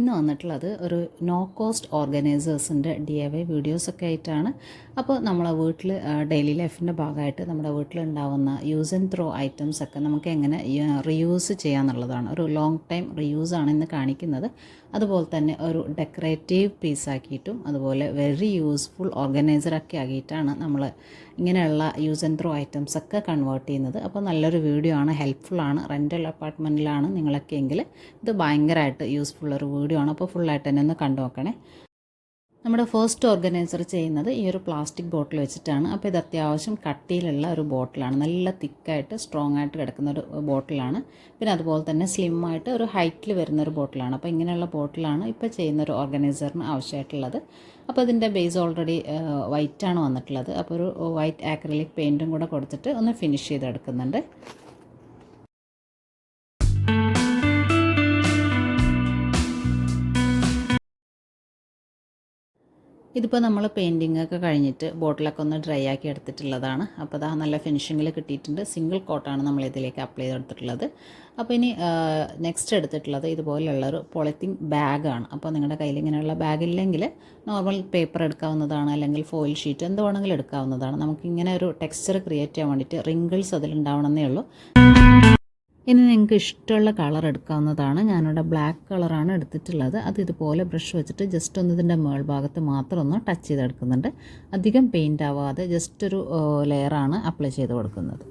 ഇന്ന് വന്നിട്ടുള്ളത് ഒരു നോ കോസ്റ്റ് ഓർഗനൈസേഴ്സിൻ്റെ DIY വീഡിയോസൊക്കെ ആയിട്ടാണ്. അപ്പോൾ നമ്മളെ വീട്ടിൽ ഡെയിലി ലൈഫിൻ്റെ ഭാഗമായിട്ട് നമ്മുടെ വീട്ടിലുണ്ടാവുന്ന യൂസ് ആൻഡ് ത്രോ ഐറ്റംസൊക്കെ നമുക്ക് എങ്ങനെ റീയൂസ് ചെയ്യാന്നുള്ളതാണ്. ഒരു ലോങ് ടൈം റീയൂസാണ് ഇന്ന് കാണിക്കുന്നത്. അതുപോലെ തന്നെ ഒരു ഡെക്കറേറ്റീവ് പീസാക്കിയിട്ടും അതുപോലെ വെരി യൂസ്ഫുൾ ഓർഗനൈസറൊക്കെ ആക്കിയിട്ടാണ് നമ്മൾ ഇങ്ങനെയുള്ള യൂസ് ആൻഡ് ത്രോ ഐറ്റംസൊക്കെ കൺവേർട്ട് ചെയ്യുന്നത്. അപ്പോൾ നല്ലൊരു വീഡിയോ ആണ്, ഹെൽപ്ഫുള്ളാണ്. റെൻ്റൽ അപ്പാർട്ട്മെൻറ്റിലാണ് നിങ്ങളൊക്കെ എങ്കിൽ ഇത് ഭയങ്കരമായിട്ട് യൂസ്ഫുള്ളൊരു വീഡിയോ ആണ്. അപ്പോൾ ഫുള്ളായിട്ട് തന്നെ ഒന്ന് കണ്ടു നോക്കണേ. നമ്മുടെ ഫസ്റ്റ് ഓർഗനൈസർ ചെയ്യുന്നത് ഈ ഒരു പ്ലാസ്റ്റിക് ബോട്ടിൽ വെച്ചിട്ടാണ്. അപ്പോൾ ഇത് അത്യാവശ്യം കട്ടിയിലുള്ള ഒരു ബോട്ടിലാണ്, നല്ല തിക്കായിട്ട് സ്ട്രോങ് ആയിട്ട് കിടക്കുന്ന ഒരു ബോട്ടിലാണ്. പിന്നെ അതുപോലെ തന്നെ സ്ലിമ്മായിട്ട് ഒരു ഹൈറ്റിൽ വരുന്നൊരു ബോട്ടിലാണ്. അപ്പോൾ ഇങ്ങനെയുള്ള ബോട്ടിലാണ് ഇപ്പോൾ ചെയ്യുന്നൊരു ഓർഗനൈസറിന് ആവശ്യമായിട്ടുള്ളത്. അപ്പോൾ ഇതിൻ്റെ ബേസ് ഓൾറെഡി വൈറ്റാണ് വന്നിട്ടുള്ളത്. അപ്പോൾ ഒരു വൈറ്റ് ആക്രിലിക് പെയിൻറ്റും കൂടെ കൊടുത്തിട്ട് ഒന്ന് ഫിനിഷ് ചെയ്തെടുക്കുന്നുണ്ട്. ഇതിപ്പോൾ നമ്മൾ പെയിൻറ്റിംഗ് ഒക്കെ കഴിഞ്ഞിട്ട് ബോട്ടിലൊക്കെ ഒന്ന് ഡ്രൈ ആക്കി എടുത്തിട്ടുള്ളതാണ്. അപ്പോൾ അതാ നല്ല ഫിനിഷിങ്ങിൽ കിട്ടിയിട്ടുണ്ട്. സിംഗിൾ കോട്ടാണ് നമ്മൾ ഇതിലേക്ക് അപ്ലൈ ചെയ്തെടുത്തിട്ടുള്ളത്. അപ്പോൾ ഇനി നെക്സ്റ്റ് എടുത്തിട്ടുള്ളത് ഇതുപോലെയുള്ളൊരു പോളിത്തീൻ ബാഗാണ്. അപ്പോൾ നിങ്ങളുടെ കയ്യിൽ ഇങ്ങനെയുള്ള ബാഗില്ലെങ്കിൽ നോർമൽ പേപ്പർ എടുക്കാവുന്നതാണ്, അല്ലെങ്കിൽ ഫോയിൽ ഷീറ്റ് എന്ത് വേണമെങ്കിലും എടുക്കാവുന്നതാണ്. നമുക്കിങ്ങനെ ഒരു ടെക്സ്ചർ ക്രിയേറ്റ് ചെയ്യാൻ വേണ്ടിയിട്ട് റിങ്കിൾസ് അതിലുണ്ടാവണമെന്നേ ഉള്ളൂ. ഇനി നിങ്ങൾക്ക് ഇഷ്ടമുള്ള കളർ എടുക്കാവുന്നതാണ്. ഞാനിവിടെ ബ്ലാക്ക് കളറാണ് എടുത്തിട്ടുള്ളത്. അത് ഇതുപോലെ ബ്രഷ് വെച്ചിട്ട് ജസ്റ്റ് ഒന്ന് ഇതിൻ്റെ മേൾഭാഗത്ത് മാത്രം ഒന്ന് ടച്ച് ചെയ്തെടുക്കുന്നുണ്ട്. അധികം പെയിൻ്റ് ആവാതെ ജസ്റ്റ് ഒരു ലെയറാണ് അപ്ലൈ ചെയ്ത് കൊടുക്കുന്നത്.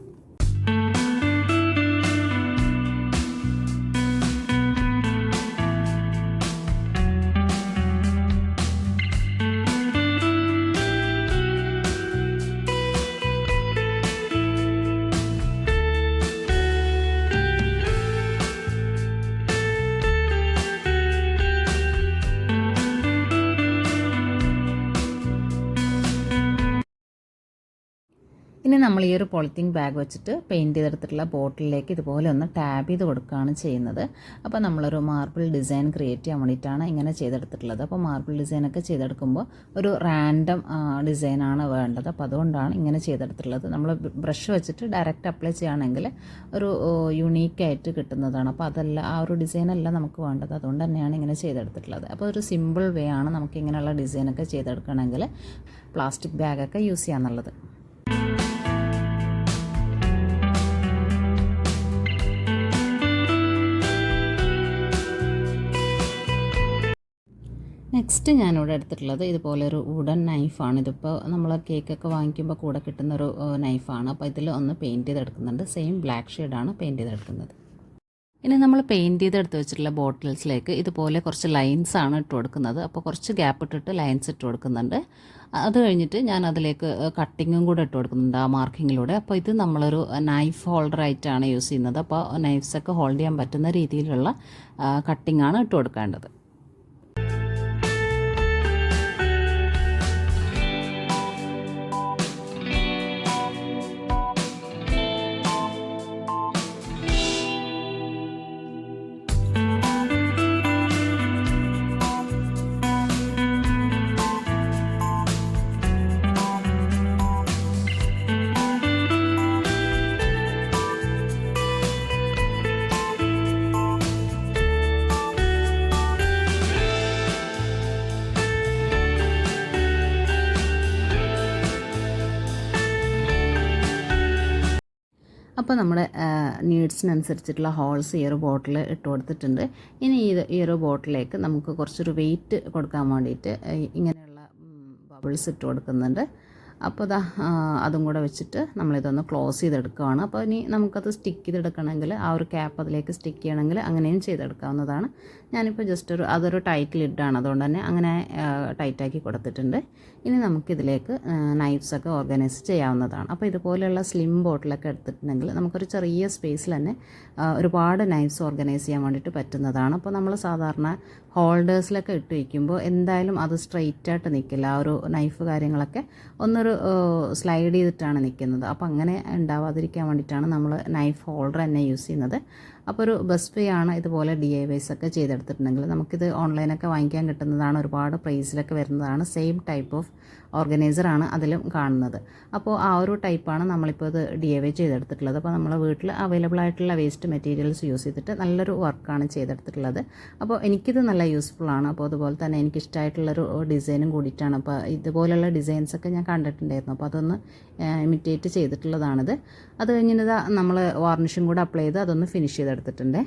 ഇനി നമ്മൾ ഈ ഒരു പോളിത്തീൻ ബാഗ് വെച്ചിട്ട് പെയിൻറ്റ് ചെയ്തെടുത്തിട്ടുള്ള ബോട്ടിലേക്ക് ഇതുപോലെ ഒന്ന് ടാബ് ചെയ്ത് കൊടുക്കുകയാണ് ചെയ്യുന്നത്. അപ്പോൾ നമ്മളൊരു മാർബിൾ ഡിസൈൻ ക്രിയേറ്റ് ചെയ്യാൻ വേണ്ടിയിട്ടാണ് ഇങ്ങനെ ചെയ്തെടുത്തിട്ടുള്ളത്. അപ്പോൾ മാർബിൾ ഡിസൈനൊക്കെ ചെയ്തെടുക്കുമ്പോൾ ഒരു റാൻഡം ഡിസൈനാണ് വേണ്ടത്. അപ്പോൾ അതുകൊണ്ടാണ് ഇങ്ങനെ ചെയ്തെടുത്തിട്ടുള്ളത്. നമ്മൾ ബ്രഷ് വെച്ചിട്ട് ഡയറക്റ്റ് അപ്ലൈ ചെയ്യുകയാണെങ്കിൽ ഒരു യുണീക്കായിട്ട് കിട്ടുന്നതാണ്. അപ്പോൾ അതല്ല, ആ ഒരു ഡിസൈനല്ല നമുക്ക് വേണ്ടത്. അതുകൊണ്ട് തന്നെയാണ് ഇങ്ങനെ ചെയ്തെടുത്തിട്ടുള്ളത്. അപ്പോൾ ഒരു സിമ്പിൾ വേ ആണ് നമുക്ക് ഇങ്ങനെയുള്ള ഡിസൈനൊക്കെ ചെയ്തെടുക്കണമെങ്കിൽ പ്ലാസ്റ്റിക് ബാഗൊക്കെ യൂസ് ചെയ്യാന്നുള്ളത്. നെക്സ്റ്റ് ഞാനിവിടെ എടുത്തിട്ടുള്ളത് ഇതുപോലെ ഒരു വുഡൻ നൈഫാണ്. ഇതിപ്പോൾ നമ്മൾ കേക്കൊക്കെ വാങ്ങിക്കുമ്പോൾ കൂടെ കിട്ടുന്നൊരു നൈഫാണ്. അപ്പോൾ ഇതിൽ ഒന്ന് പെയിൻറ്റ് ചെയ്തെടുക്കുന്നുണ്ട്. സെയിം ബ്ലാക്ക് ഷെയ്ഡാണ് പെയിൻറ്റ് ചെയ്തെടുക്കുന്നത്. ഇനി നമ്മൾ പെയിൻറ്റ് ചെയ്തെടുത്ത് വെച്ചിട്ടുള്ള ബോട്ടിൽസിലേക്ക് ഇതുപോലെ കുറച്ച് ലൈൻസാണ് ഇട്ട് കൊടുക്കുന്നത്. അപ്പോൾ കുറച്ച് ഗ്യാപ്പ് ഇട്ടിട്ട് ലൈൻസ് ഇട്ട് കൊടുക്കുന്നുണ്ട്. അത് കഴിഞ്ഞിട്ട് ഞാൻ അതിലേക്ക് കട്ടിങ്ങും കൂടെ ഇട്ട് കൊടുക്കുന്നുണ്ട് ആ മാർക്കിങ്ങിലൂടെ. അപ്പോൾ ഇത് നമ്മളൊരു നൈഫ് ഹോൾഡറായിട്ടാണ് യൂസ് ചെയ്യുന്നത്. അപ്പോൾ നൈഫ്സൊക്കെ ഹോൾഡ് ചെയ്യാൻ പറ്റുന്ന രീതിയിലുള്ള കട്ടിങ്ങാണ് ഇട്ട് കൊടുക്കേണ്ടത്. അപ്പോൾ നമ്മുടെ നീഡ്സിനനുസരിച്ചിട്ടുള്ള ഹോൾസ് ഈ ഒരു ബോട്ടിൽ ഇട്ട് കൊടുത്തിട്ടുണ്ട്. ഇനി ഈ ഒരു ബോട്ടിലേക്ക് നമുക്ക് കുറച്ചൊരു വെയിറ്റ് കൊടുക്കാൻ വേണ്ടിയിട്ട് ഇങ്ങനെയുള്ള ബബിൾസ് ഇട്ട് കൊടുക്കുന്നുണ്ട്. അപ്പോൾ അതും കൂടെ വെച്ചിട്ട് നമ്മളിതൊന്ന് ക്ലോസ് ചെയ്തെടുക്കുകയാണ്. അപ്പോൾ ഇനി നമുക്കത് സ്റ്റിക്ക് ചെയ്തെടുക്കണമെങ്കിൽ ആ ഒരു ക്യാപ്പ് അതിലേക്ക് സ്റ്റിക്ക് ചെയ്യണമെങ്കിൽ അങ്ങനെയും ചെയ്തെടുക്കാവുന്നതാണ്. ഞാനിപ്പോൾ ജസ്റ്റ് അതൊരു ടൈറ്റ് ലിഡാണ്, അതുകൊണ്ട് തന്നെ അങ്ങനെ ടൈറ്റാക്കി കൊടുത്തിട്ടുണ്ട്. ഇനി നമുക്കിതിലേക്ക് നൈഫ്സൊക്കെ ഓർഗനൈസ് ചെയ്യാവുന്നതാണ്. അപ്പോൾ ഇതുപോലെയുള്ള സ്ലിം ബോട്ടിലൊക്കെ എടുത്തിട്ടുണ്ടെങ്കിൽ നമുക്കൊരു ചെറിയ സ്പേസിൽ തന്നെ ഒരുപാട് നൈഫ്സ് ഓർഗനൈസ് ചെയ്യാൻ വേണ്ടിയിട്ട് പറ്റുന്നതാണ്. അപ്പോൾ നമ്മൾ സാധാരണ ഹോൾഡേഴ്സിലൊക്കെ ഇട്ട് വയ്ക്കുമ്പോൾ എന്തായാലും അത് സ്ട്രെയിറ്റായിട്ട് നിൽക്കില്ല. ആ ഒരു നൈഫ് കാര്യങ്ങളൊക്കെ ഒന്നൊരു സ്ലൈഡ് ചെയ്തിട്ടാണ് നിൽക്കുന്നത്. അപ്പോൾ അങ്ങനെ ഉണ്ടാവാതിരിക്കാൻ വേണ്ടിയിട്ടാണ് നമ്മൾ നൈഫ് ഹോൾഡർ തന്നെ യൂസ് ചെയ്യുന്നത്. അപ്പോൾ ഒരു ബെസ്റ്റ് വേ ആണ് ഇതുപോലെ DIYs ഒക്കെ ചെയ്തെടുത്തിട്ടുണ്ടെങ്കിൽ. നമുക്കിത് ഓൺലൈനൊക്കെ വാങ്ങിക്കാൻ കിട്ടുന്നതാണ്, ഒരുപാട് പ്രൈസിലൊക്കെ വരുന്നതാണ്. സെയിം ടൈപ്പ് ഓഫ് ഓർഗനൈസറാണ് അതിലും കാണുന്നത്. അപ്പോൾ ആ ഒരു ടൈപ്പാണ് നമ്മളിപ്പോൾ ഇത് DIY ചെയ്തെടുത്തിട്ടുള്ളത്. അപ്പോൾ നമ്മളെ വീട്ടിൽ അവൈലബിൾ ആയിട്ടുള്ള വേസ്റ്റ് മെറ്റീരിയൽസ് യൂസ് ചെയ്തിട്ട് നല്ലൊരു വർക്കാണ് ചെയ്തെടുത്തിട്ടുള്ളത്. അപ്പോൾ എനിക്കിത് നല്ല യൂസ്ഫുള്ളാണ്. അപ്പോൾ അതുപോലെ തന്നെ എനിക്കിഷ്ടമായിട്ടുള്ളൊരു ഡിസൈനും കൂടിയിട്ടാണ്. അപ്പോൾ ഇതുപോലുള്ള ഡിസൈൻസൊക്കെ ഞാൻ കണ്ടിട്ടുണ്ടായിരുന്നു. അപ്പോൾ അതൊന്ന് ഇമിറ്റേറ്റ് ചെയ്തിട്ടുള്ളതാണിത്. അത് കഴിഞ്ഞിട്ട് നമ്മൾ വാർണിഷും കൂടെ അപ്ലൈ ചെയ്ത് അതൊന്ന് ഫിനിഷ് ചെയ്തെടുത്തിട്ടുണ്ട്.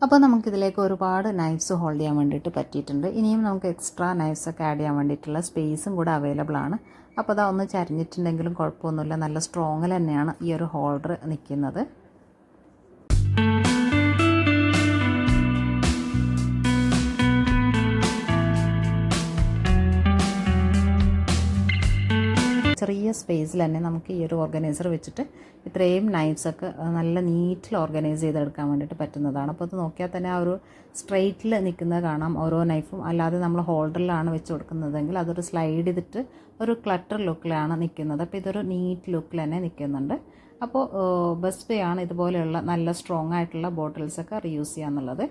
അപ്പോൾ നമുക്കിതിലേക്ക് ഒരുപാട് നൈഫ്സ് ഹോൾഡ് ചെയ്യാൻ വേണ്ടിയിട്ട് പറ്റിയിട്ടുണ്ട്. ഇനിയും നമുക്ക് എക്സ്ട്രാ നൈഫ്സൊക്കെ ആഡ് ചെയ്യാൻ വേണ്ടിയിട്ടുള്ള സ്പേസും കൂടെ അവൈലബിൾ ആണ്. അപ്പോൾ അതാ ഒന്ന് ചരിഞ്ഞിട്ടുണ്ടെങ്കിലും കുഴപ്പമൊന്നുമില്ല, നല്ല സ്ട്രോങ്ങിൽ തന്നെയാണ് ഈ ഒരു ഹോൾഡർ നിൽക്കുന്നത്. ചെറിയ സ്പേസിൽ തന്നെ നമുക്ക് ഈ ഒരു ഓർഗനൈസർ വെച്ചിട്ട് ഇത്രയും നൈഫ്സൊക്കെ നല്ല നീറ്റിൽ ഓർഗനൈസ് ചെയ്തെടുക്കാൻ വേണ്ടിയിട്ട് പറ്റുന്നതാണ്. അപ്പോൾ അത് നോക്കിയാൽ തന്നെ ആ ഒരു സ്ട്രെയിറ്റിൽ നിൽക്കുന്നത് കാണാം ഓരോ നൈഫും. അല്ലാതെ നമ്മൾ ഹോൾഡറിലാണ് വെച്ച് കൊടുക്കുന്നതെങ്കിൽ അതൊരു സ്ലൈഡ് ചെയ്തിട്ട് ഒരു ക്ലട്ടർ ലുക്കിലാണ് നിൽക്കുന്നത്. അപ്പോൾ ഇതൊരു നീറ്റ് ലുക്കിൽ തന്നെ നിൽക്കുന്നുണ്ട്. അപ്പോൾ ബെസ്റ്റ് വേ ആണ് ഇതുപോലെയുള്ള നല്ല സ്ട്രോങ് ആയിട്ടുള്ള ബോട്ടിൽസൊക്കെ റീയൂസ് ചെയ്യുക എന്നുള്ളത്.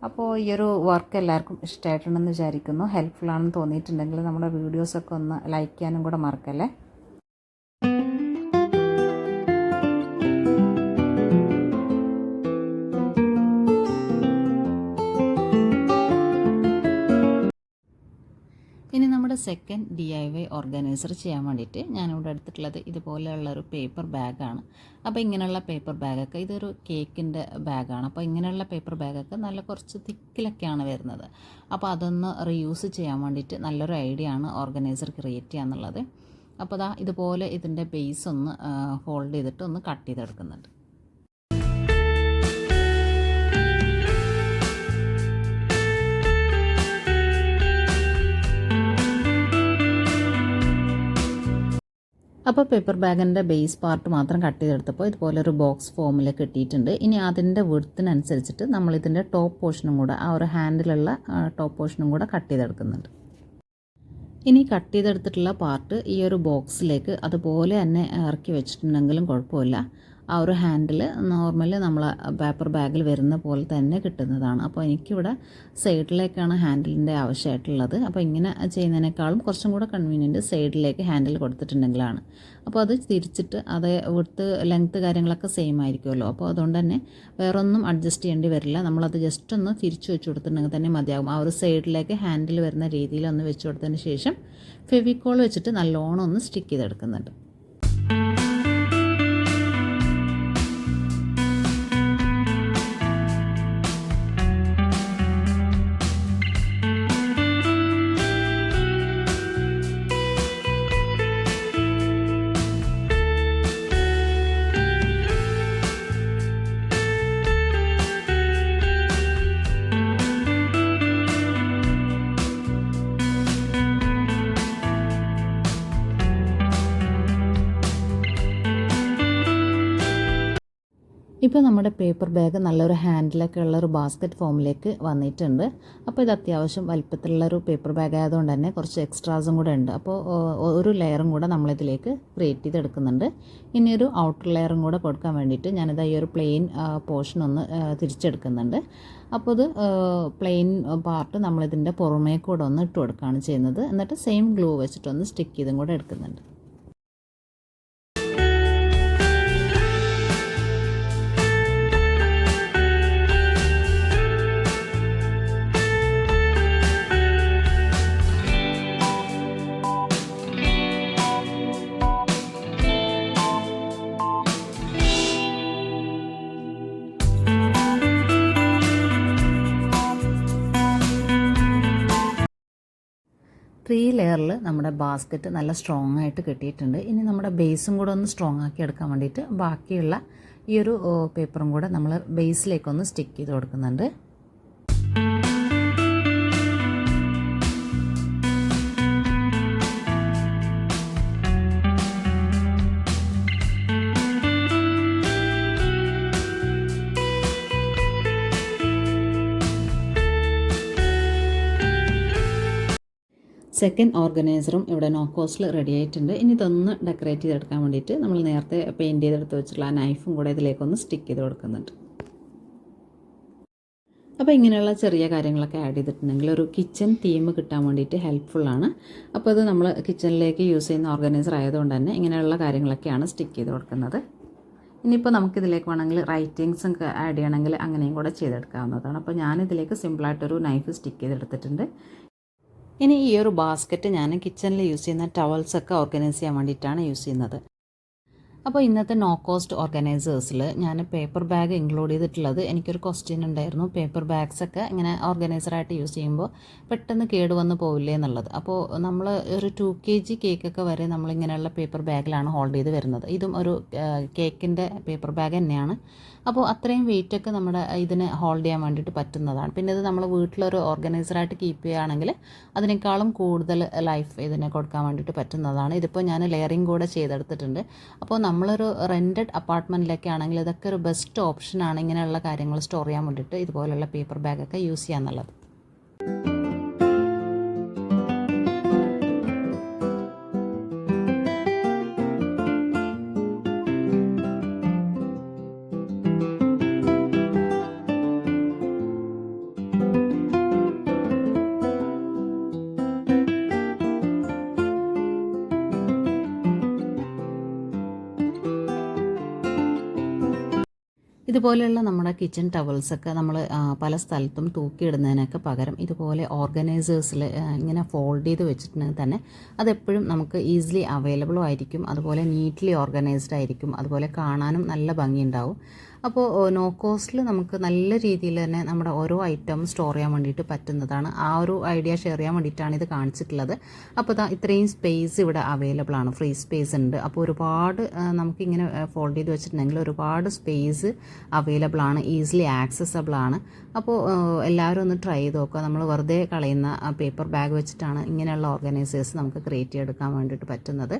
അപ്പോൾ ഈ ഒരു വർക്ക് എല്ലാവർക്കും ഇഷ്ടമായിട്ടുണ്ടെന്ന് വിചാരിക്കുന്നു. ഹെൽപ്ഫുൾ ആണെന്ന് തോന്നിയിട്ടുണ്ടെങ്കിൽ നമ്മുടെ വീഡിയോസൊക്കെ ഒന്ന് ലൈക്ക് ചെയ്യാനും കൂടെ മറക്കല്ലേ. ഇനി നമ്മുടെ സെക്കൻഡ് DIY ഓർഗനൈസർ ചെയ്യാൻ വേണ്ടിയിട്ട് ഞാനിവിടെ എടുത്തിട്ടുള്ളത് ഇതുപോലെയുള്ളൊരു പേപ്പർ ബാഗാണ്. അപ്പോൾ ഇങ്ങനെയുള്ള പേപ്പർ ബാഗൊക്കെ ഇതൊരു കേക്കിൻ്റെ ബാഗാണ്. അപ്പോൾ ഇങ്ങനെയുള്ള പേപ്പർ ബാഗൊക്കെ നല്ല കുറച്ച് തിക്കിലൊക്കെയാണ് വരുന്നത്. അപ്പോൾ അതൊന്ന് റീയൂസ് ചെയ്യാൻ വേണ്ടിയിട്ട് നല്ലൊരു ഐഡിയ ആണ് ഓർഗനൈസർ ക്രിയേറ്റ് ചെയ്യുക എന്നുള്ളത്. അപ്പോൾ ഇതുപോലെ ഇതിൻ്റെ ബേസ് ഒന്ന് ഫോൾഡ് ചെയ്തിട്ട് ഒന്ന് കട്ട് ചെയ്തെടുക്കുന്നുണ്ട്. അപ്പോൾ പേപ്പർ ബാഗിൻ്റെ ബേസ് പാർട്ട് മാത്രം കട്ട് ചെയ്തെടുത്തപ്പോൾ ഇതുപോലെ ഒരു ബോക്സ് ഫോമിൽ കിട്ടിയിട്ടുണ്ട്. ഇനി അതിൻ്റെ വിഡ്ത്തിനനുസരിച്ചിട്ട് നമ്മളിതിൻ്റെ ടോപ്പ് പോർഷനും കൂടെ ആ ഒരു ഹാൻഡിലുള്ള ടോപ്പ് പോർഷനും കൂടെ കട്ട് ചെയ്തെടുക്കുന്നുണ്ട്. ഇനി കട്ട് ചെയ്തെടുത്തിട്ടുള്ള പാർട്ട് ഈ ഒരു ബോക്സിലേക്ക് അതുപോലെ തന്നെ ഇറക്കി വെച്ചിട്ടുണ്ടെങ്കിലും കുഴപ്പമില്ല. ആ ഒരു ഹാൻഡിൽ നോർമലി നമ്മൾ പേപ്പർ ബാഗിൽ വരുന്ന പോലെ തന്നെ കിട്ടുന്നതാണ്. അപ്പോൾ എനിക്കിവിടെ സൈഡിലേക്കാണ് ഹാൻഡിലിൻ്റെ ആവശ്യമായിട്ടുള്ളത്. അപ്പോൾ ഇങ്ങനെ ചെയ്യുന്നതിനേക്കാളും കുറച്ചും കൂടെ കൺവീനിയൻറ്റ് സൈഡിലേക്ക് ഹാൻഡിൽ കൊടുത്തിട്ടുണ്ടെങ്കിലാണ്. അപ്പോൾ അത് തിരിച്ചിട്ട് അത് വിഡ്ത്ത് ലെങ്ത്ത് കാര്യങ്ങളൊക്കെ സെയിം ആയിരിക്കുമല്ലോ. അപ്പോൾ അതുകൊണ്ട് തന്നെ വേറൊന്നും അഡ്ജസ്റ്റ് ചെയ്യേണ്ടി വരില്ല. നമ്മളത് ജസ്റ്റ് ഒന്ന് തിരിച്ച് വെച്ച് കൊടുത്തിട്ടുണ്ടെങ്കിൽ തന്നെ മതിയാകും. ആ ഒരു സൈഡിലേക്ക് ഹാൻഡിൽ വരുന്ന രീതിയിൽ ഒന്ന് വെച്ച് കൊടുത്തതിന് ശേഷം ഫെവിക്കോൾ വെച്ചിട്ട് നല്ലോണം ഒന്ന് സ്റ്റിക്ക് ചെയ്തെടുക്കുന്നുണ്ട്. ഇപ്പോൾ നമ്മുടെ പേപ്പർ ബാഗ് നല്ലൊരു ഹാൻഡിലൊക്കെ ഉള്ളൊരു ബാസ്ക്കറ്റ് ഫോമിലേക്ക് വന്നിട്ടുണ്ട്. അപ്പോൾ ഇത് അത്യാവശ്യം വലിപ്പത്തിലുള്ളൊരു പേപ്പർ ബാഗ് ആയതുകൊണ്ട് തന്നെ കുറച്ച് എക്സ്ട്രാസും കൂടെ ഉണ്ട്. അപ്പോൾ ഒരു ലെയറും കൂടെ നമ്മളിതിലേക്ക് ക്രിയേറ്റ് ചെയ്തെടുക്കുന്നുണ്ട്. ഇനി ഒരു ഔട്ടർ ലെയറും കൂടെ കൊടുക്കാൻ വേണ്ടിയിട്ട് ഞാനിത് ഈ ഒരു പ്ലെയിൻ പോർഷൻ ഒന്ന് തിരിച്ചെടുക്കുന്നുണ്ട്. അപ്പോൾ ഇത് പ്ലെയിൻ പാർട്ട് നമ്മളിതിൻ്റെ പുറമേ കൂടെ ഒന്ന് ഇട്ട് കൊടുക്കുകയാണ് ചെയ്യുന്നത്. എന്നിട്ട് സെയിം ഗ്ലൂ വെച്ചിട്ടൊന്ന് സ്റ്റിക്ക് ചെയ്തും കൂടെ എടുക്കുന്നുണ്ട്. 3 ലെയറിൽ നമ്മുടെ ബാസ്ക്കറ്റ് നല്ല സ്ട്രോങ് ആയിട്ട് കിട്ടിയിട്ടുണ്ട്. ഇനി നമ്മുടെ ബേസും കൂടെ ഒന്ന് സ്ട്രോങ് ആക്കി എടുക്കാൻ വേണ്ടിയിട്ട് ബാക്കിയുള്ള ഈ ഒരു പേപ്പറും കൂടെ നമ്മൾ ബേസിലേക്കൊന്ന് സ്റ്റിക്ക് ചെയ്ത് കൊടുക്കുന്നുണ്ട്. സെക്കൻഡ് ഓർഗനൈസറും ഇവിടെ നോ കോസ്റ്റിൽ റെഡി ആയിട്ടുണ്ട്. ഇനി ഇതൊന്ന് ഡെക്കറേറ്റ് ചെയ്തെടുക്കാൻ വേണ്ടിയിട്ട് നമ്മൾ നേരത്തെ പെയിൻറ്റ് ചെയ്തെടുത്ത് വെച്ചിട്ടുള്ള ആ നൈഫും കൂടെ ഇതിലേക്കൊന്ന് സ്റ്റിക്ക് ചെയ്ത് കൊടുക്കുന്നുണ്ട്. അപ്പോൾ ഇങ്ങനെയുള്ള ചെറിയ കാര്യങ്ങളൊക്കെ ആഡ് ചെയ്തിട്ടുണ്ടെങ്കിൽ ഒരു കിച്ചൺ തീം കിട്ടാൻ വേണ്ടിയിട്ട് ഹെൽപ്ഫുള്ളാണ്. അപ്പോൾ ഇത് നമ്മൾ കിച്ചണിലേക്ക് യൂസ് ചെയ്യുന്ന ഓർഗനൈസർ ആയതുകൊണ്ട് തന്നെ ഇങ്ങനെയുള്ള കാര്യങ്ങളൊക്കെയാണ് സ്റ്റിക്ക് ചെയ്ത് കൊടുക്കുന്നത്. ഇനിയിപ്പോൾ നമുക്കിതിലേക്ക് വേണമെങ്കിൽ റൈറ്റിങ്സും ആഡ് ചെയ്യണമെങ്കിൽ അങ്ങനെയും കൂടെ ചെയ്തെടുക്കാവുന്നതാണ്. അപ്പോൾ ഞാനിതിലേക്ക് സിമ്പിളായിട്ടൊരു നൈഫ് സ്റ്റിക്ക് ചെയ്തെടുത്തിട്ടുണ്ട്. ഇനി ഈ ഒരു ബാസ്ക്കറ്റ് ഞാൻ കിച്ചണിൽ യൂസ് ചെയ്യുന്ന ടവൽസൊക്കെ ഓർഗനൈസ് ചെയ്യാൻ വേണ്ടിയിട്ടാണ് യൂസ് ചെയ്യുന്നത്. അപ്പോൾ ഇന്നത്തെ നോ കോസ്റ്റ് ഓർഗനൈസേഴ്സിൽ ഞാൻ പേപ്പർ ബാഗ് ഇൻക്ലൂഡ് ചെയ്തിട്ടുള്ളത് എനിക്കൊരു ക്വസ്റ്റ്യൻ ഉണ്ടായിരുന്നു. പേപ്പർ ബാഗ്സൊക്കെ ഇങ്ങനെ ഓർഗനൈസറായിട്ട് യൂസ് ചെയ്യുമ്പോൾ പെട്ടെന്ന് കേടുവന്ന് പോവില്ലേ എന്നുള്ളത്. അപ്പോൾ നമ്മൾ ഒരു 2 kg കേക്കൊക്കെ വരെ നമ്മളിങ്ങനെയുള്ള പേപ്പർ ബാഗിലാണ് ഹോൾഡ് ചെയ്ത് വരുന്നത്. ഇതും ഒരു കേക്കിൻ്റെ പേപ്പർ ബാഗ് തന്നെയാണ്. അപ്പോൾ അത്രയും വെയിറ്റൊക്കെ നമ്മുടെ ഇതിന് ഹോൾഡ് ചെയ്യാൻ വേണ്ടിയിട്ട് പറ്റുന്നതാണ്. പിന്നെ ഇത് നമ്മൾ വീട്ടിലൊരു ഓർഗനൈസറായിട്ട് കീപ്പ് ചെയ്യുകയാണെങ്കിൽ അതിനേക്കാളും കൂടുതൽ ലൈഫ് ഇതിനെ കൊടുക്കാൻ വേണ്ടിയിട്ട് പറ്റുന്നതാണ്. ഇതിപ്പോൾ ഞാൻ ലെയറിങ് കൂടെ ചെയ്തെടുത്തിട്ടുണ്ട്. അപ്പോൾ നമ്മളൊരു റെൻറ്റഡ് അപ്പാർട്ട്മെൻറ്റിലൊക്കെ ആണെങ്കിൽ ഇതൊക്കെ ഒരു ബെസ്റ്റ് ഓപ്ഷനാണ് ഇങ്ങനെയുള്ള കാര്യങ്ങൾ സ്റ്റോർ ചെയ്യാൻ വേണ്ടിയിട്ട് ഇതുപോലുള്ള പേപ്പർ ബാഗൊക്കെ യൂസ് ചെയ്യാന്നുള്ളത്. ഇതുപോലെയുള്ള നമ്മുടെ കിച്ചൺ ടവൽസൊക്കെ നമ്മൾ പല സ്ഥലത്തും തൂക്കിയിടുന്നതിനൊക്കെ പകരം ഇതുപോലെ ഓർഗനൈസേഴ്സിൽ ഇങ്ങനെ ഫോൾഡ് ചെയ്ത് വെച്ചിട്ടുണ്ടെങ്കിൽ തന്നെ അതെപ്പോഴും നമുക്ക് ഈസിലി അവൈലബിളും ആയിരിക്കും. അതുപോലെ നീറ്റ്ലി ഓർഗനൈസ്ഡ് ആയിരിക്കും. അതുപോലെ കാണാനും നല്ല ഭംഗിയുണ്ടാവും. അപ്പോൾ നോ കോസ്റ്റിൽ നമുക്ക് നല്ല രീതിയിൽ തന്നെ നമ്മുടെ ഓരോ ഐറ്റം സ്റ്റോർ ചെയ്യാൻ വേണ്ടിയിട്ട് പറ്റുന്നതാണ്. ആ ഒരു ഐഡിയ ഷെയർ ചെയ്യാൻ വേണ്ടിയിട്ടാണ് ഇത് കാണിച്ചിട്ടുള്ളത്. അപ്പോൾ ഇത്രയും സ്പേസ് ഇവിടെ അവൈലബിൾ ആണ്, ഫ്രീ സ്പേസ് ഉണ്ട്. അപ്പോൾ ഒരുപാട് നമുക്കിങ്ങനെ ഫോൾഡ് ചെയ്ത് വെച്ചിട്ടുണ്ടെങ്കിൽ ഒരുപാട് സ്പേസ് അവൈലബിൾ ആണ്, ഈസിലി ആക്സസബിൾ ആണ്. അപ്പോൾ എല്ലാവരും ഒന്ന് ട്രൈ ചെയ്ത് നോക്കുക. നമ്മൾ വെറുതെ കളയുന്ന പേപ്പർ ബാഗ് വെച്ചിട്ടാണ് ഇങ്ങനെയുള്ള ഓർഗനൈസേഴ്സ് നമുക്ക് ക്രിയേറ്റ് ചെയ്തെടുക്കാൻ വേണ്ടിയിട്ട് പറ്റുന്നത്.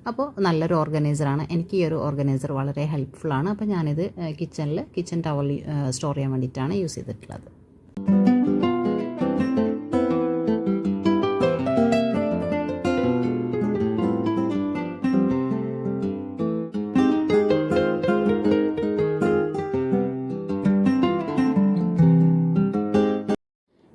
അപ്പോൾ നല്ലൊരു ഓർഗനൈസറാണ്. എനിക്ക് ഈ ഒരു ഓർഗനൈസർ വളരെ ഹെൽപ്ഫുള്ളാണ്. അപ്പോൾ ഞാനിത് കിച്ചൺ ടവൽ സ്റ്റോർ ചെയ്യാൻ വേണ്ടിയിട്ടാണ് യൂസ് ചെയ്തിട്ടുള്ളത്.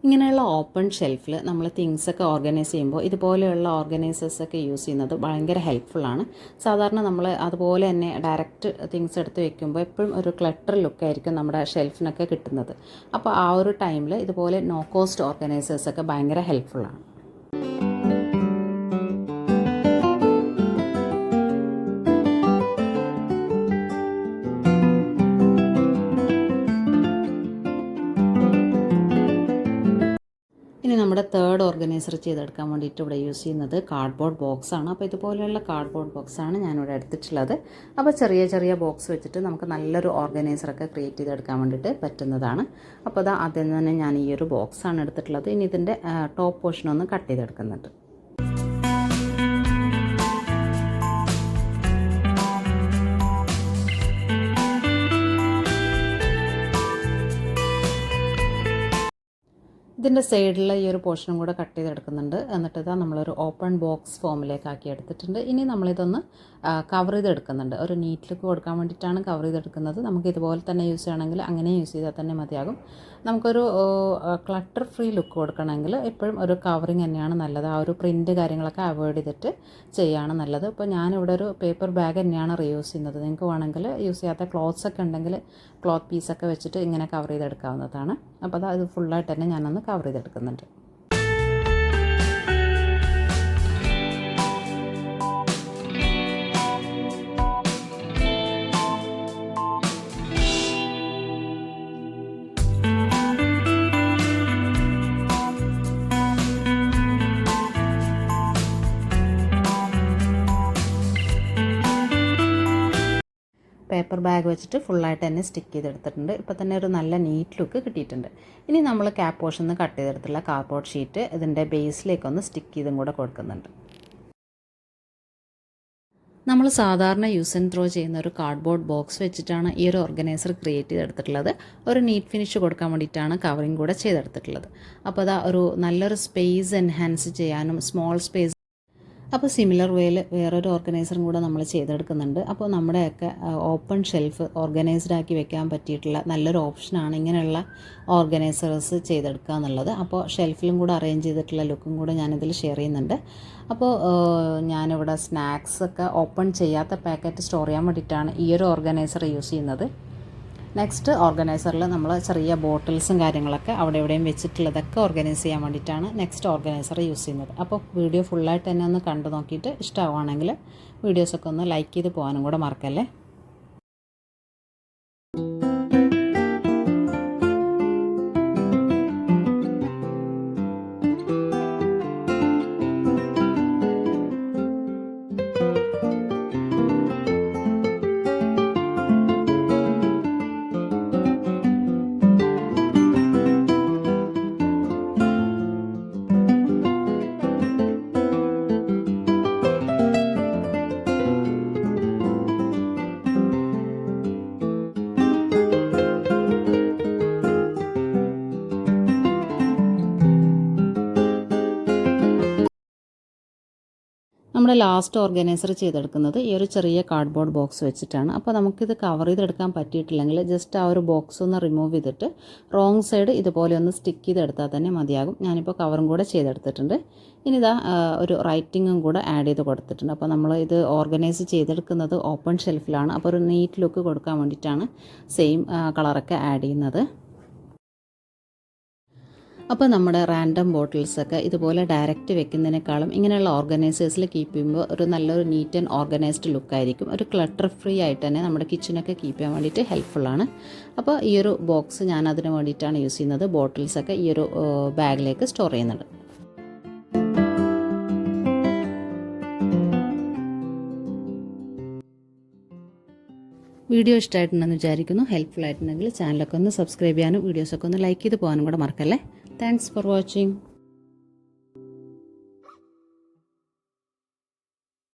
ഇങ്ങനെയുള്ള ഓപ്പൺ ഷെൽഫിൽ നമ്മൾ തിങ്സൊക്കെ ഓർഗനൈസ് ചെയ്യുമ്പോൾ ഇതുപോലെയുള്ള ഓർഗനൈസേഴ്സൊക്കെ യൂസ് ചെയ്യുന്നത് ഭയങ്കര ഹെൽപ്ഫുള്ളാണ്. സാധാരണ നമ്മൾ അതുപോലെ തന്നെ ഡയറക്റ്റ് തിങ്സ് എടുത്ത് വെക്കുമ്പോൾ എപ്പോഴും ഒരു ക്ലട്ടർ ലുക്കായിരിക്കും നമ്മുടെ ഷെൽഫിനൊക്കെ കിട്ടുന്നത്. അപ്പോൾ ആ ഒരു ടൈമിൽ ഇതുപോലെ നോ കോസ്റ്റ് ഓർഗനൈസേഴ്സൊക്കെ ഭയങ്കര ഹെൽപ്ഫുള്ളാണ്. ഇനി നമ്മുടെ തേർഡ് ഓർഗനൈസർ ചെയ്തെടുക്കാൻ വേണ്ടിയിട്ട് ഇവിടെ യൂസ് ചെയ്യുന്നത് കാർഡ്ബോർഡ് ബോക്സാണ്. അപ്പോൾ ഇതുപോലെയുള്ള കാർഡ്ബോർഡ് ബോക്സാണ് ഞാനിവിടെ എടുത്തിട്ടുള്ളത്. അപ്പോൾ ചെറിയ ചെറിയ ബോക്സ് വെച്ചിട്ട് നമുക്ക് നല്ലൊരു ഓർഗനൈസറൊക്കെ ക്രിയേറ്റ് ചെയ്തെടുക്കാൻ വേണ്ടിയിട്ട് പറ്റുന്നതാണ്. അപ്പോൾ അതിൽ നിന്ന് തന്നെ ഞാൻ ഈ ഒരു ബോക്സാണ് എടുത്തിട്ടുള്ളത്. ഇനി ഇതിൻ്റെ ടോപ്പ് പോർഷനൊന്ന് കട്ട് ചെയ്തെടുക്കുന്നുണ്ട്. ഇതിൻ്റെ സൈഡിൽ ഈ ഒരു പോർഷനും കൂടെ കട്ട് ചെയ്തെടുക്കുന്നുണ്ട്. എന്നിട്ട് ഇതാ നമ്മളൊരു ഓപ്പൺ ബോക്സ് ഫോമിലേക്ക് ആക്കി എടുത്തിട്ടുണ്ട്. ഇനി നമ്മളിതൊന്ന് കവർ ചെയ്തെടുക്കുന്നുണ്ട്. ഒരു നീറ്റ് ലുക്ക് കൊടുക്കാൻ വേണ്ടിയിട്ടാണ് കവർ ചെയ്തെടുക്കുന്നത്. നമുക്ക് ഇതുപോലെ തന്നെ യൂസ് ചെയ്യണമെങ്കിൽ അങ്ങനെ യൂസ് ചെയ്താൽ തന്നെ മതിയാകും. നമുക്കൊരു ക്ലട്ടർ ഫ്രീ ലുക്ക് കൊടുക്കണമെങ്കിൽ എപ്പോഴും ഒരു കവറിങ് തന്നെയാണ് നല്ലത്. ആ ഒരു പ്രിൻറ്റ് കാര്യങ്ങളൊക്കെ അവോയ്ഡ് ചെയ്തിട്ട് ചെയ്യുകയാണ് നല്ലത്. ഇപ്പോൾ ഞാനിവിടെ ഒരു പേപ്പർ ബാഗ് തന്നെയാണ് റീയൂസ് ചെയ്യുന്നത്. നിങ്ങൾക്ക് വേണമെങ്കിൽ യൂസ് ചെയ്യാത്ത ക്ലോത്ത്സ് ഒക്കെ ഉണ്ടെങ്കിൽ ക്ലോത്ത് പീസൊക്കെ വെച്ചിട്ട് ഇങ്ങനെ കവർ ചെയ്തെടുക്കാവുന്നതാണ്. അപ്പോൾ അത് ഫുള്ളായിട്ട് തന്നെ ഞാനൊന്ന് കവർ ചെയ്തെടുക്കുന്നുണ്ട്. പേപ്പർ ബാഗ് വെച്ചിട്ട് ഫുള്ളായിട്ട് തന്നെ സ്റ്റിക്ക് ചെയ്തെടുത്തിട്ടുണ്ട്. ഇപ്പോൾ തന്നെ ഒരു നല്ല നീറ്റ് ലുക്ക് കിട്ടിയിട്ടുണ്ട്. ഇനി നമ്മൾ ക്യാപ്പ് പോർഷൻ നിന്ന് കട്ട് ചെയ്തെടുത്തുള്ള കാർഡ്ബോർഡ് ഷീറ്റ് ഇതിൻ്റെ ബേസിലേക്കൊന്ന് സ്റ്റിക്ക് ചെയ്തും കൂടെ കൊടുക്കുന്നുണ്ട്. നമ്മൾ സാധാരണ യൂസ് ആൻഡ് ത്രോ ചെയ്യുന്ന ഒരു കാർഡ്ബോർഡ് ബോക്സ് വെച്ചിട്ടാണ് ഈ ഒരു ഓർഗനൈസർ ക്രിയേറ്റ് ചെയ്തെടുത്തിട്ടുള്ളത്. ഒരു നീറ്റ് ഫിനിഷ് കൊടുക്കാൻ വേണ്ടിയിട്ടാണ് കവറിങ് കൂടെ ചെയ്തെടുത്തിട്ടുള്ളത്. അപ്പോൾ അതാ ഒരു നല്ലൊരു സ്പേസ് എൻഹാൻസ് ചെയ്യാനും സ്മോൾ സ്പേസ്. അപ്പോൾ സിമിലർ വേയിൽ വേറൊരു ഓർഗനൈസറും കൂടെ നമ്മൾ ചെയ്തെടുക്കുന്നുണ്ട്. അപ്പോൾ നമ്മുടെയൊക്കെ ഓപ്പൺ ഷെൽഫ് ഓർഗനൈസ്ഡ് ആക്കി വെക്കാൻ പറ്റിയിട്ടുള്ള നല്ലൊരു ഓപ്ഷനാണ് ഇങ്ങനെയുള്ള ഓർഗനൈസേഴ്സ് ചെയ്തെടുക്കുക എന്നുള്ളത്. അപ്പോൾ ഷെൽഫിലും കൂടെ അറേഞ്ച് ചെയ്തിട്ടുള്ള ലുക്കും കൂടെ ഞാനിതിൽ ഷെയർ ചെയ്യുന്നുണ്ട്. അപ്പോൾ ഞാനിവിടെ സ്നാക്സൊക്കെ ഓപ്പൺ ചെയ്യാത്ത പാക്കറ്റ് സ്റ്റോർ ചെയ്യാൻ വേണ്ടിയിട്ടാണ് ഈ ഒരു ഓർഗനൈസർ യൂസ് ചെയ്യുന്നത്. നെക്സ്റ്റ് ഓർഗനൈസറിൽ നമ്മൾ ചെറിയ ബോട്ടിൽസും കാര്യങ്ങളൊക്കെ അവിടെ എവിടെയും വെച്ചിട്ടുള്ളതൊക്കെ ഓർഗനൈസ് ചെയ്യാൻ വേണ്ടിയിട്ടാണ് നെക്സ്റ്റ് ഓർഗനൈസർ യൂസ് ചെയ്യുന്നത്. അപ്പോൾ വീഡിയോ ഫുള്ളായിട്ട് തന്നെ ഒന്ന് കണ്ടു നോക്കിയിട്ട് ഇഷ്ടമാവുകയാണെങ്കിൽ വീഡിയോസൊക്കെ ഒന്ന് ലൈക്ക് ചെയ്ത് പോകാനും കൂടെ മറക്കല്ലേ. നമ്മുടെ ലാസ്റ്റ് ഓർഗനൈസർ ചെയ്തെടുക്കുന്നത് ഈ ഒരു ചെറിയ കാർഡ്ബോർഡ് ബോക്സ് വെച്ചിട്ടാണ്. അപ്പോൾ നമുക്കിത് കവർ ചെയ്തെടുക്കാൻ പറ്റിയിട്ടില്ലെങ്കിൽ ജസ്റ്റ് ആ ഒരു ബോക്സ് ഒന്ന് റിമൂവ് ചെയ്തിട്ട് റോങ് സൈഡ് ഇതുപോലെ ഒന്ന് സ്റ്റിക്ക് ചെയ്തെടുത്താൽ തന്നെ മതിയാകും. ഞാനിപ്പോൾ കവറും കൂടെ ചെയ്തെടുത്തിട്ടുണ്ട്. ഇനി ഇതാ ഒരു റൈറ്റിങ്ങും കൂടെ ആഡ് ചെയ്ത് കൊടുത്തിട്ടുണ്ട്. അപ്പോൾ നമ്മൾ ഇത് ഓർഗനൈസ് ചെയ്തെടുക്കുന്നത് ഓപ്പൺ ഷെൽഫിലാണ്. അപ്പോൾ ഒരു നീറ്റ് ലുക്ക് കൊടുക്കാൻ വേണ്ടിയിട്ടാണ് സെയിം കളറൊക്കെ ആഡ് ചെയ്യുന്നത്. അപ്പോൾ നമ്മുടെ റാൻഡം ബോട്ടിൽസൊക്കെ ഇതുപോലെ ഡയറക്റ്റ് വെക്കുന്നതിനേക്കാളും ഇങ്ങനെയുള്ള ഓർഗനൈസേഴ്സിൽ കീപ്പ് ചെയ്യുമ്പോൾ ഒരു നല്ലൊരു നീറ്റ് ആൻഡ് ഓർഗനൈസ്ഡ് ലുക്കായിരിക്കും. ഒരു ക്ലട്ടർ ഫ്രീ ആയിട്ട് തന്നെ നമ്മുടെ കിച്ചണൊക്കെ കീപ്പ് ചെയ്യാൻ വേണ്ടിയിട്ട് ഹെൽപ്ഫുള്ളാണ്. അപ്പോൾ ഈ ഒരു ബോക്സ് ഞാൻ അതിന് വേണ്ടിയിട്ടാണ് യൂസ് ചെയ്യുന്നത്. ബോട്ടിൽസൊക്കെ ഈ ഒരു ബാഗിലേക്ക് സ്റ്റോർ ചെയ്യുന്നുണ്ട്. വീഡിയോ ഇഷ്ടമായിട്ടുണ്ടെന്ന് വിചാരിക്കുന്നു. ഹെൽപ്ഫുൾ ആയിട്ടുണ്ടെങ്കിൽ ചാനലൊക്കെ ഒന്ന് സബ്സ്ക്രൈബ് ചെയ്യാനും വീഡിയോസൊക്കെ ഒന്ന് ലൈക്ക് ചെയ്ത് പോകാനും കൂടെ മറക്കല്ലേ. Thanks for watching.